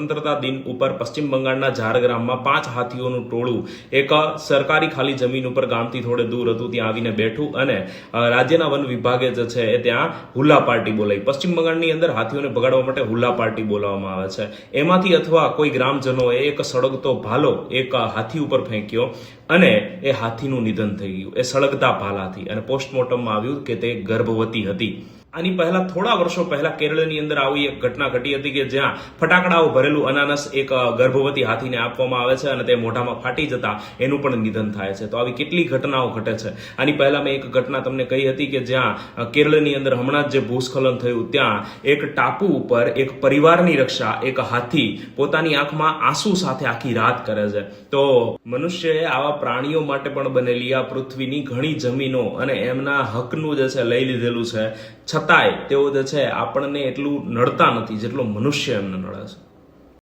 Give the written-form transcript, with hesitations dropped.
સ્વતંત્રતા દિન ઉપર પશ્ચિમ બંગાળના ઝારગ્રામમાં 5 હાથીઓનું ટોળું એક સરકારી ખાલી જમીન ઉપર ગામથી થોડે દૂર હતું ત્યાં આવીને બેઠું અને રાજ્યના વન વિભાગે જે છે એ ત્યાં હુલ્લા પાર્ટી બોલાવી. પશ્ચિમ બંગાળની અંદર હાથીઓને ભગાડવા માટે હુલ્લા પાર્ટી બોલાવવામાં આવે છે. એમાંથી અથવા કોઈ ગ્રામજનોએ એક સળગતો ભાલો એક હાથી ઉપર ફેંક્યો અને એ હાથીનું નિધન થઈ ગયું એ સળગતા ભાલાથી, અને પોસ્ટમોર્ટમમાં આવ્યું કે તે ગર્ભવતી હતી. આની પહેલા થોડા વર્ષો પહેલા કેરળની અંદર આવી એક ઘટના ઘટી હતી કે જ્યાં ફટાકડાઓ ભરેલું અનાનસ એક ગર્ભવતી હાથીને આપવામાં આવે છે અને તે મોઢામાં ફાટી જતા એનું પણ નિધન થાય છે. તો આવી કેટલી ઘટનાઓ ઘટે છે. આની પહેલા મેં એક ઘટના તમને કહી હતી કે જ્યાં કેરળની અંદર હમણાં જ જે ભૂસ્ખલન થયું ત્યાં એક ટાપુ ઉપર એક પરિવારની રક્ષા એક હાથી પોતાની આંખમાં આંસુ સાથે આખી રાત કરે છે. તો મનુષ્યએ આવા પ્રાણીઓ માટે પણ બનેલી આ પૃથ્વીની ઘણી જમીનો અને એમના હકનું જે છે લઈ લીધેલું છે, છતાંય તેઓ જે છે આપણને એટલું નડતા નથી જેટલો મનુષ્ય એમને નડે છે.